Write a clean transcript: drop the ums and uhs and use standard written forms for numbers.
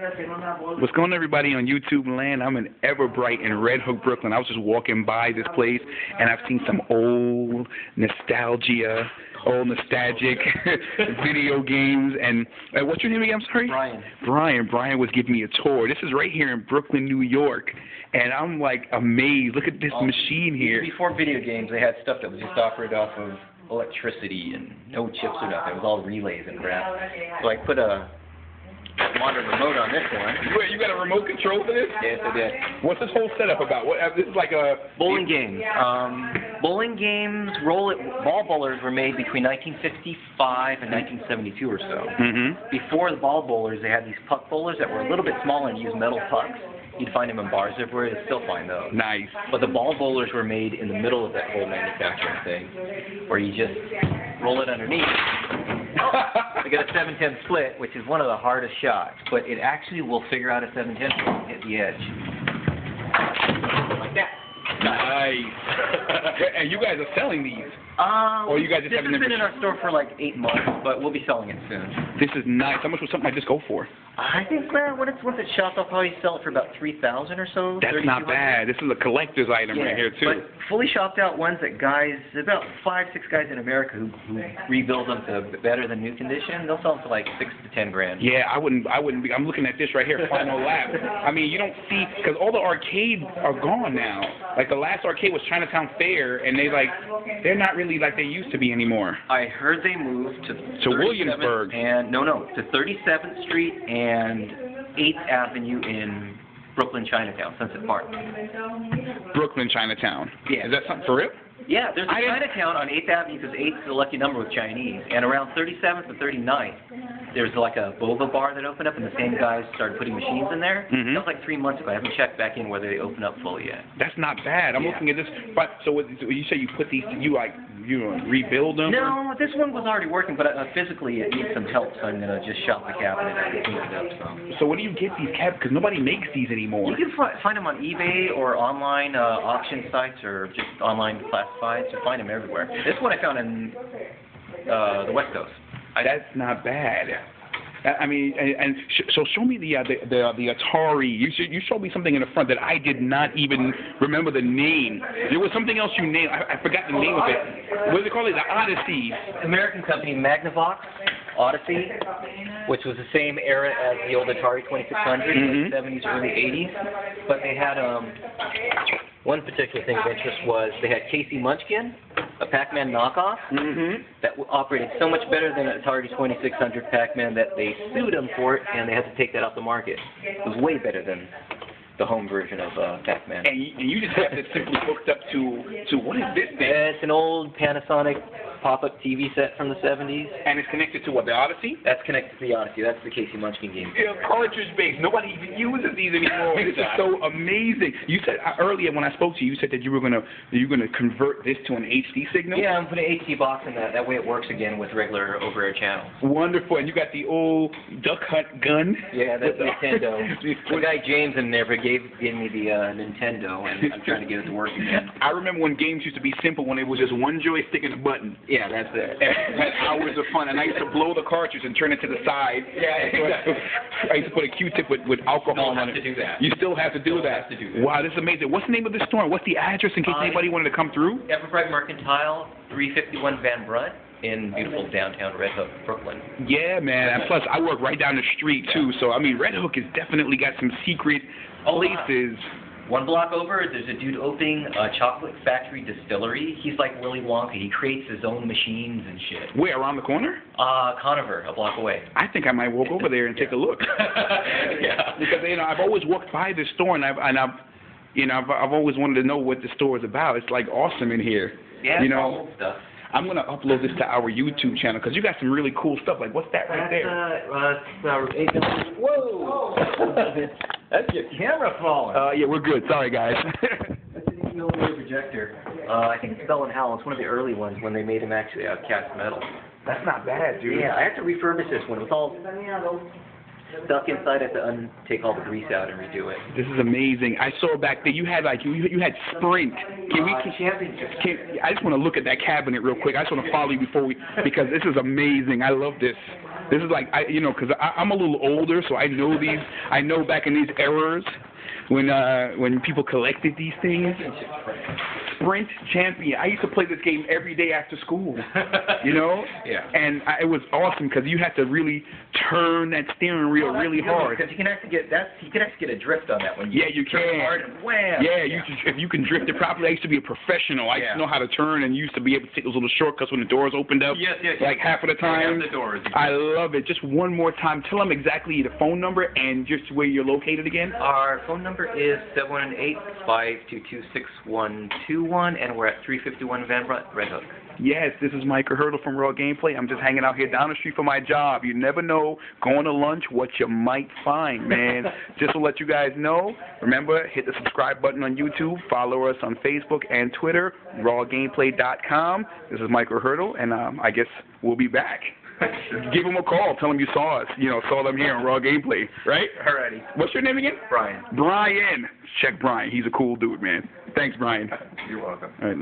What's going on, everybody on YouTube land? I'm in Everbrite in Red Hook, Brooklyn. I was just walking by this place, and I've seen some old nostalgic video games. And what's your name again? I'm sorry? Brian. Brian was giving me a tour. This is right here in Brooklyn, New York, and I'm like amazed. Look at this machine here. Before video games, they had stuff that was just operated off of electricity and no chips or nothing. It was all relays and crap. So I put a modern remote on this one. Wait, you got a remote control for this? Yes, I did. What's this whole setup about? This is like a bowling games. Bowling games, ball bowlers were made between 1955 and 1972 or so. Before the ball bowlers, they had these puck bowlers that were a little bit smaller and used metal pucks. You'd find them in bars everywhere. You'd still find those. Nice. But the ball bowlers were made in the middle of that whole manufacturing thing, where you just roll it underneath. We got a 7-10 split, which is one of the hardest shots, but it actually will figure out a 7-10 when you hit the edge. Like that. Nice. And you guys are selling these? Or you guys just this has been in our store for like 8 months, but we'll be selling it soon. This is nice. How much would something like this go for? I think when it's shopped, I'll probably sell it for about $3,000 or so. That's not bad. This is a collector's item right here too. But fully shopped out ones that about 5-6 guys in America who rebuild them to better than new condition, they'll sell them for like $6 to $10 grand. Yeah, I wouldn't be. I'm looking at this right here, Final Lap. I mean, you don't see, because all the arcades are gone now. Like the last arcade was Chinatown Fair, and they're not really like they used to be anymore. I heard they moved to Williamsburg. And to 37th Street and 8th Avenue in Brooklyn, Chinatown, Sunset Park. Brooklyn, Chinatown. Yeah. Is that something for real? Yeah, there's a Chinatown on 8th Avenue because 8th is a lucky number with Chinese. And around 37th and 39th, there's like a boba bar that opened up, and the same guys started putting machines in there. That was like 3 months ago. I haven't checked back in whether they opened up fully yet. That's not bad. I'm looking at this. But so you say you put these, you rebuild them? No, this one was already working, but physically it needs some help, so I'm going to just shop the cabinet and clean it up. So where do you get these cabinets? Because nobody makes these anymore. You can find them on eBay or online auction sites or just online classifieds. You find them everywhere. This one I found in the West Coast. That's not bad. I mean, so show me the Atari. You showed me something in the front that I did not even remember the name. There was something else you named. I forgot the name of it. What do they call it? The Odyssey. American company Magnavox Odyssey, which was the same era as the old Atari 2600 in the 70s, early 80s. But they had one particular thing of interest was they had Casey Munchkin, a Pac-Man knockoff, that operated so much better than Atari 2600 Pac-Man that they sued them for it, and they had to take that off the market. It was way better than the home version of Pac-Man. And you just have it simply hooked up to what is this thing? It's an old Panasonic pop-up TV set from the 70s. And it's connected to what, the Odyssey? That's connected to the Odyssey. That's the Casey Munchkin game. Yeah, cartridge-based. Nobody even uses these anymore. This is so amazing. You said earlier when I spoke to you, you said that you were gonna convert this to an HD signal. Yeah, I'm putting an HD box in that. That way it works again with regular over-air channels. Wonderful. And you got the old Duck Hunt gun. Yeah, that's Nintendo. The guy James in there gave me the Nintendo, and I'm trying to get it to work again. I remember when games used to be simple, when it was just one joystick and a button. Yeah, that's it. And had hours of fun, and I used to blow the cartridge and turn it to the side. Yeah, exactly. I used to put a Q-tip with alcohol on it. You still have to do that. You still have to do that. Wow, this is amazing. What's the name of the store? What's the address in case anybody wanted to come through? Everbrite Mercantile, 351 Van Brunt in beautiful downtown Red Hook, Brooklyn. Yeah, man. And plus, I work right down the street, too. So, I mean, Red Hook has definitely got some secret places. One block over, there's a dude opening a chocolate factory distillery. He's like Willy Wonka. He creates his own machines and shit. Where, around the corner? Conover, a block away. I think I might walk over there and take a look. Yeah. Because, I've always walked by this store, and I've always wanted to know what the store is about. It's like awesome in here. Yeah, it's all old stuff. I'm going to upload this to our YouTube channel because you got some really cool stuff. Like, what's that right there? Whoa! That's your camera falling. Yeah, we're good. Sorry, guys. That's an 8mm projector. I think it's Bell & Howell. It's one of the early ones when they made them actually out of cast metal. That's not bad, dude. Yeah, I have to refurbish this one. It was all stuck inside. I have to take all the grease out and redo it. This is amazing. I saw back there you had you had Sprint. I just want to look at that cabinet real quick. I just want to follow you because this is amazing. I love this. This is like, because I'm a little older, so I know these. I know back in these eras when people collected these things. Sprint Champion. I used to play this game every day after school. Yeah. And it was awesome because you had to really turn that steering wheel really hard. Because you can actually get a drift on that one. Yeah, you turn can. hard and wham. Yeah, if you can drift it properly. I used to be a professional. I used to know how to turn and used to be able to take those little shortcuts when the doors opened up. Yes. Like half of the time. The doors. I love it. Just one more time. Tell them exactly the phone number and just where you're located again. Our phone number is 718-522-6121, and we're at 351 Van Brunt, Red Hook. Yes, this is Michael Hurdle from Raw Gameplay. I'm just hanging out here down the street for my job. You never know, going to lunch, what you might find, man. Just to let you guys know, remember, hit the subscribe button on YouTube. Follow us on Facebook and Twitter, rawgameplay.com. This is Michael Hurdle, and I guess we'll be back. Give them a call. Tell them you saw us. Saw them here on Raw Gameplay, right? Alrighty. What's your name again? Brian. Brian. Check Brian. He's a cool dude, man. Thanks, Brian. You're welcome. All right.